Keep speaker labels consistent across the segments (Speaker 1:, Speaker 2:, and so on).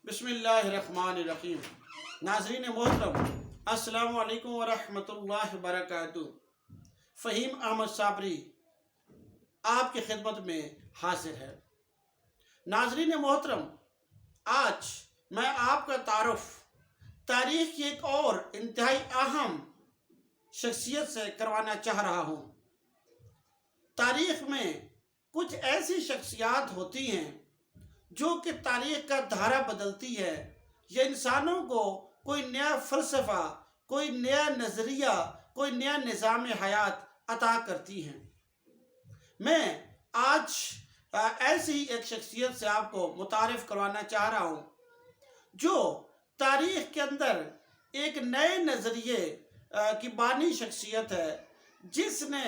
Speaker 1: बिस्मिल्लाहिर्रहमानिर्रहीम। नाज़रीन मोहतरम, अस्सलामु अलैकुम वरहमतुल्लाहि वबरकातुहू। फ़हीम अहमद साबरी आपकी खिदमत में हाजिर है। नाज़रीन मोहतरम, आज मैं आपका तारुफ तारीख़ की एक और इंतहाई अहम शख्सियत से करवाना चाह रहा हूँ। तारीख़ में कुछ ऐसी शख्सियात होती हैं जो कि तारीख़ का धारा बदलती है या इंसानों को कोई नया फ़लसफ़ा, कोई नया नज़रिया, कोई नया निज़ाम हयात अता करती हैं। मैं आज ऐसी ही एक शख्सियत से आपको मुतारिफ़ करवाना चाह रहा हूँ जो तारीख़ के अंदर एक नए नज़रिए की बानी शख्सियत है, जिसने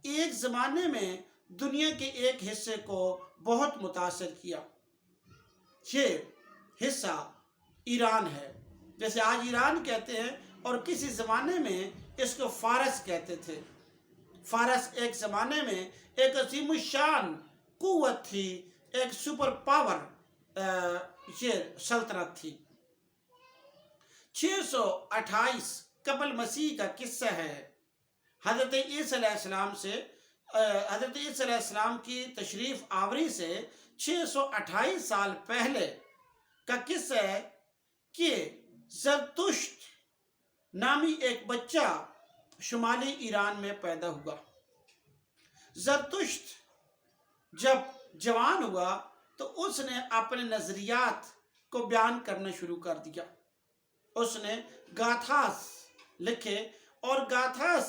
Speaker 1: एक ज़माने में दुनिया के एक हिस्से को बहुत मुतासर किया। ये हिस्सा ईरान है, जैसे आज ईरान कहते हैं, और किसी ज़माने में इसको फ़ारस कहते थे। फ़ारस एक ज़माने में एक अज़ीमुश्शान क़ुव्वत थी, एक सुपर पावर ये सल्तनत थी। 628 कबल मसीह का किस्सा है। हज़रत ईसा अलैहिस्सलाम से हज़रत ईसा अलैहिस्सलाम की तशरीफ़ आवरी से 628 साल पहले का किस्सा है कि ज़रतुश्त नामी एक बच्चा शुमाली ईरान में पैदा हुआ। ज़रतुश्त जब जवान हुआ तो उसने अपने नज़रियात को बयान करना शुरू कर दिया। उसने गाथास लिखे, और गाथास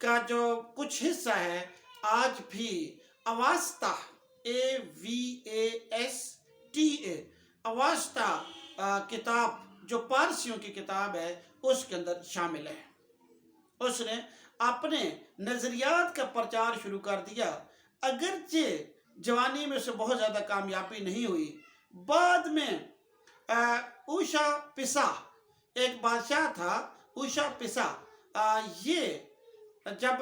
Speaker 1: का जो कुछ हिस्सा है आज भी अवास्ता AVASTA अवास्ता किताब, जो पारसियों की किताब है, उसके अंदर शामिल है। उसने अपने नज़रियात का प्रचार शुरू कर दिया। अगरचे जवानी में उसे बहुत ज़्यादा कामयाबी नहीं हुई। बाद में ऊशा पिसा एक बादशाह था, ऊशा पिसा। ये जब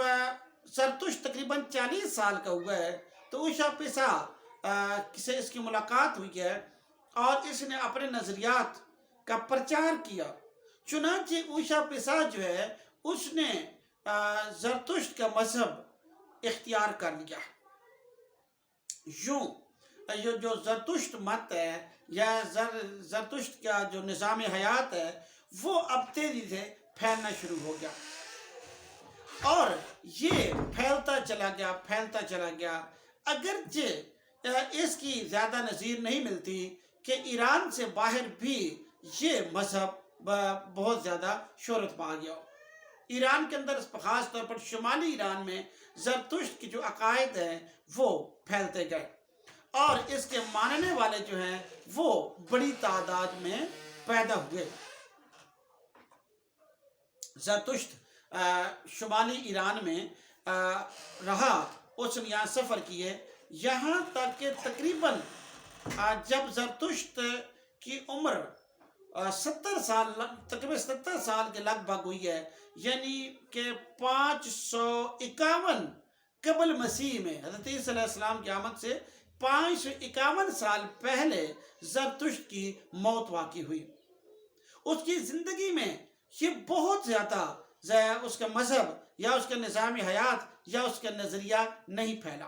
Speaker 1: ज़रतुश्त तकरीबन 40 साल का हुआ है तो ऊशा पिसा से इसकी मुलाकात हुई है और इसने अपने नज़रियात का प्रचार किया। चुनांचे ऊशा पिसा जो है उसने ज़रतुश्त का मज़हब इख्तियार कर लिया। यूँ जो ज़रतुश्त मत है या ज़रतुश्त का जो निज़ाम हयात है वो अब तेज़ी से फैलना शुरू हो गया, और ये फैलता चला गया। अगरचे इसकी ज़्यादा नज़ीर नहीं मिलती कि ईरान से बाहर भी ये मज़हब बहुत ज़्यादा शोहरत पा गया। ईरान के अंदर ख़ास तौर पर शुमाली ईरान में ज़रतुश्त की जो अकायद हैं वो फैलते गए, और इसके मानने वाले जो हैं वो बड़ी तादाद में पैदा हुए। ज़रतुश्त शुमाली ईरान में रहा, उसने यहाँ सफ़र किए, यहाँ तक कि तकरीबन जब ज़रतुश्त की उम्र 70 साल के लगभग हुई है, यानी कि 551 कबल मसीह में, हज़रत ईसा अलैहिस्सलाम की आमद से 551 साल पहले ज़रतुश्त की मौत वाक़ई हुई। उसकी ज़िंदगी में ये बहुत ज़्यादा उसका मज़हब या उसका निज़ाम हयात या उसका नज़रिया नहीं फैला।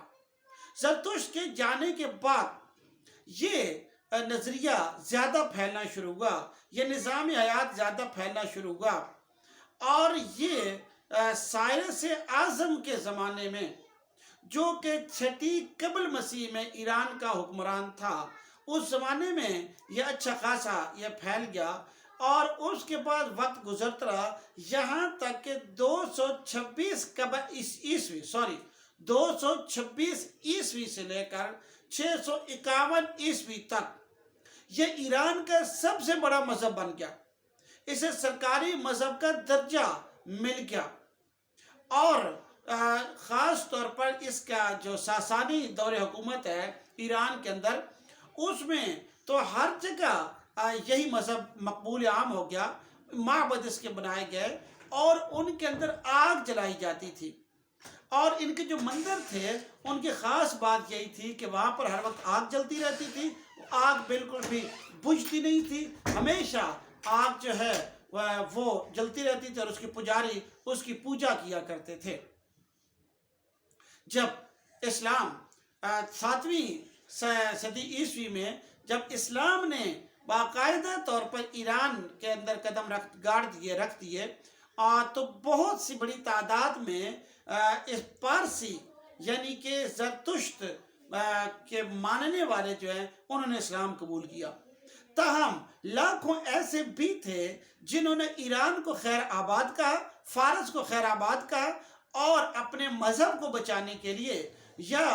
Speaker 1: ज़रतुश्त के जाने के बाद ये नज़रिया ज़्यादा फैलना शुरू हुआ, ये निज़ाम हयात ज़्यादा फैलना शुरू हुआ, और ये साइरस आज़म के ज़माने में, जो कि 6ठी कबल मसीह में ईरान का हुक्मरान था, उस ज़माने में यह अच्छा खासा यह फैल गया। और उसके बाद वक्त गुजरता रहा, यहाँ तक कि 226 ईस्वी से लेकर 651 ईस्वी तक ये ईरान का सबसे बड़ा मज़हब बन गया। इसे सरकारी मज़हब का दर्जा मिल गया, और ख़ास तौर पर इसका जो सासानी दौरे हुकूमत है ईरान के अंदर, उसमें तो हर जगह यही मज़हब मकबूल आम हो गया। माबद इसके बनाए गए और उनके अंदर आग जलाई जाती थी, और इनके जो मंदिर थे उनकी ख़ास बात यही थी कि वहाँ पर हर वक्त आग जलती रहती थी, आग बिल्कुल भी बुझती नहीं थी, हमेशा आग जो है वो जलती रहती थी और उसके पुजारी उसकी पूजा किया करते थे। जब इस्लाम 7वीं सदी ईस्वी में जब इस्लाम ने बाकायदा तौर पर ईरान के अंदर कदम रख दिए तो बहुत सी बड़ी तादाद में इस पारसी यानी कि ज़रतुश्त के मानने वाले जो हैं उन्होंने इस्लाम कबूल किया। ताहम लाखों ऐसे भी थे जिन्होंने ईरान को खैर आबाद कहा, फारस को खैर आबाद कहा और अपने मजहब को बचाने के लिए या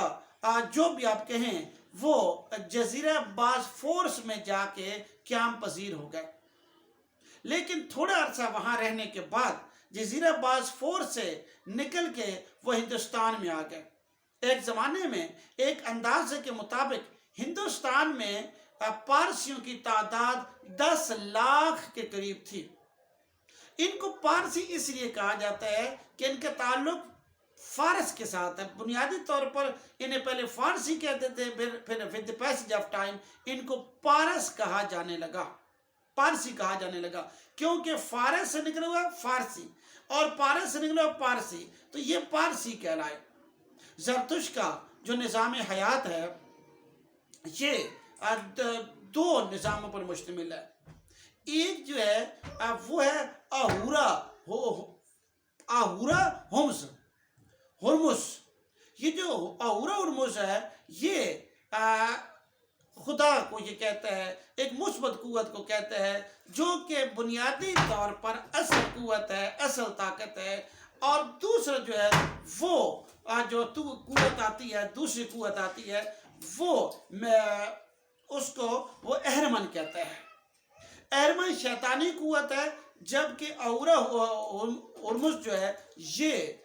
Speaker 1: जो भी आप कहें वो जजीरा बासफोर्स में जाके क़याम पजीर हो गए। लेकिन थोड़ा अरसा वहाँ रहने के बाद जजीरा बासफोर्स से निकल के वो हिंदुस्तान में आ गए। एक ज़माने में एक अंदाजे के मुताबिक हिंदुस्तान में पारसियों की तादाद 10 लाख के करीब थी। इनको पारसी इसलिए कहा जाता है कि इनका ताल्लुक फारस के साथ है। बुनियादी तौर पर इन्हें पहले फारसी कहते थे, फिर with the passage of time इनको पारस कहा जाने लगा, पारसी कहा जाने लगा, क्योंकि फारस से निकला हुआ फारसी और पारस से निकला हुआ पारसी, तो ये पारसी कहलाए। ज़रतुश्त का जो निज़ाम हयात है ये 2 निज़ामों पर मुश्तमिल है। एक जो है वो है आहूरा हुर्मुस। ये जो आहूरा हुर्मुस है ये खुदा को ये कहता है, एक मुस्बत कुव्वत को कहता है जो कि बुनियादी तौर पर असल कुव्वत है, असल ताकत है। और दूसरा जो है वो जो कुव्वत आती है, दूसरी कुव्वत आती है वो उसको वो अहरमन कहता है। अहरमन शैतानी कुव्वत है, जबकि औरा हुर्मुस जो है ये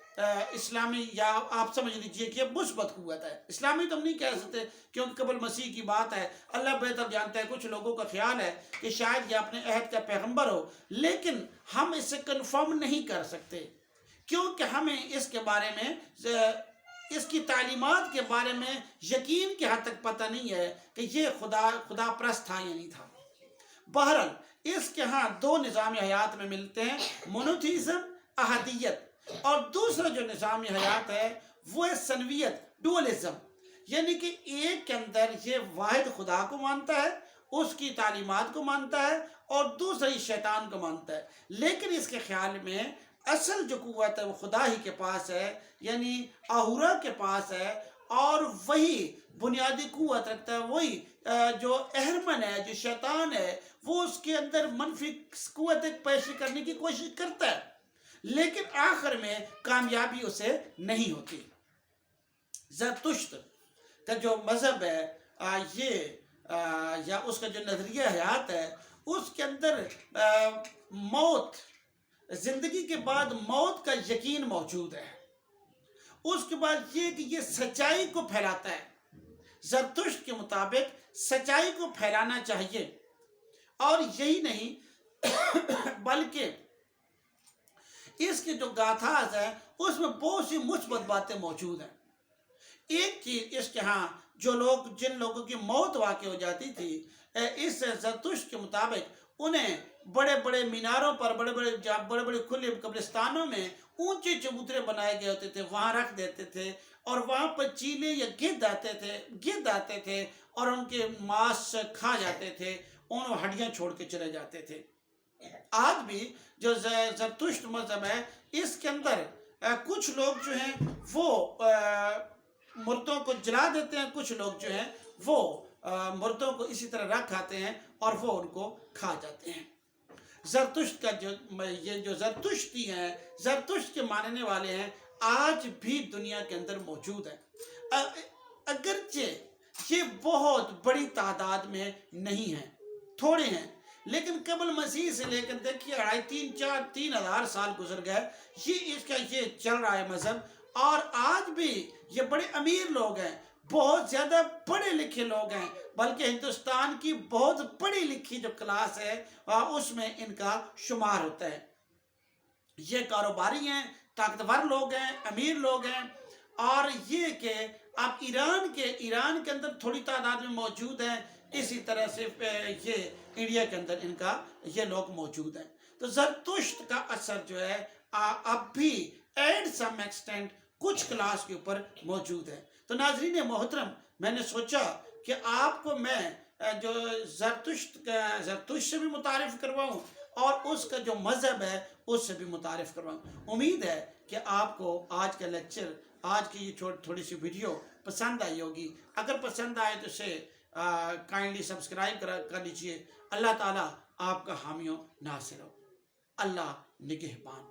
Speaker 1: इस्लामी या आप समझ लीजिए कि मुस्बत कुव्वत है। इस्लामी तो हम नहीं कह सकते क्योंकि कबल मसीह की बात है, अल्लाह बेहतर जानता है। कुछ लोगों का ख्याल है कि शायद ये अपने अहद का पैगंबर हो, लेकिन हम इसे कन्फर्म नहीं कर सकते क्योंकि हमें इसके बारे में, इसकी तालीमात के बारे में यकीन के हद तक पता नहीं है कि ये खुदा परस्त था या नहीं था। बहरहाल इसके यहाँ 2 निज़ाम हयात में मिलते हैं, मोनोथीज़म, अहदियत, और दूसरा जो निज़ाम हयात है वो है सनवियत, डुअलिज्म, यानी कि एक के अंदर ये वाहिद खुदा को मानता है, उसकी तालीमात को मानता है, और दूसरा ही शैतान को मानता है। लेकिन इसके ख्याल में असल जो कुव्वत है वो खुदा ही के पास है, यानी आहूरा के पास है, और वही बुनियादी कुव्वत रखता है। वही जो अहरमन है, जो शैतान है, वो उसके अंदर मनफी कुव्वत पेशी करने की कोशिश करता है, लेकिन आखिर में कामयाबी उसे नहीं होती। ज़रतुश्त का जो मज़हब है ये या उसका जो नज़रिया हयात है उसके अंदर मौत, जिंदगी के बाद मौत का यकीन मौजूद है। उसके बाद ये कि ये सच्चाई को फैलाता है। ज़रतुश्त के मुताबिक सच्चाई को फैलाना चाहिए, और यही नहीं बल्कि इसके जो गाथाज है उसमें बहुत सी मुस्बत बातें मौजूद हैं। एक चीज इसके यहाँ जिन लोगों की मौत वाक़ हो जाती थी, इस ज़रतुश्त के मुताबिक उन्हें बड़े बड़े मीनारों पर, बड़े बड़े खुले कब्रिस्तानों में ऊंचे चबूतरे बनाए गए होते थे, वहाँ रख देते थे, और वहाँ पर चीले या गिद्ध आते थे और उनके मांस खा जाते थे, उन हड्डियाँ छोड़ के चले जाते थे। आज भी जो ज़रतुश्त मज़हब है इसके अंदर कुछ लोग जो हैं वो मुर्दों को जला देते हैं, कुछ लोग जो हैं वो मुर्दों को इसी तरह रख खाते हैं और वो उनको खा जाते हैं। ज़रतुश्त का ये जो ज़रतुश्ती हैं, ज़रतुश्त के मानने वाले हैं, आज भी दुनिया के अंदर मौजूद है। अगरचे ये बहुत बड़ी तादाद में नहीं हैं, थोड़े हैं, लेकिन कबल मसीह से लेकर देखिए 3,000 साल गुजर गए, ये चल रहा है मज़हब। और आज भी ये बड़े अमीर लोग हैं, बहुत ज़्यादा पढ़े लिखे लोग हैं, बल्कि हिंदुस्तान की बहुत पढ़ी लिखी जो क्लास है उसमें इनका शुमार होता है। ये कारोबारी हैं, ताकतवर लोग हैं, अमीर लोग हैं। और ये कि आप ईरान के अंदर थोड़ी तादाद में मौजूद हैं, اسی طرح سے یہ انڈیا کے اندر ان کا یہ لوگ موجود ہیں. تو زرتشت کا اثر جو ہے اب بھی ایٹ سم ایکسٹینٹ کچھ کلاس کے اوپر موجود ہے. تو ناظرین محترم، میں نے سوچا کہ آپ کو میں جو زرتشت سے بھی متعارف کرواؤں اور اس کا جو مذہب ہے اس سے بھی متعارف کرواؤں. امید ہے کہ آپ کو آج کا لیکچر، آج کی یہ تھوڑی سی ویڈیو پسند آئی ہوگی. اگر پسند آئے تو اسے کائنڈلی سبسکرائب کر لیجئے. اللہ تعالیٰ آپ کا حامی و ناصر ہو. اللہ نگہبان.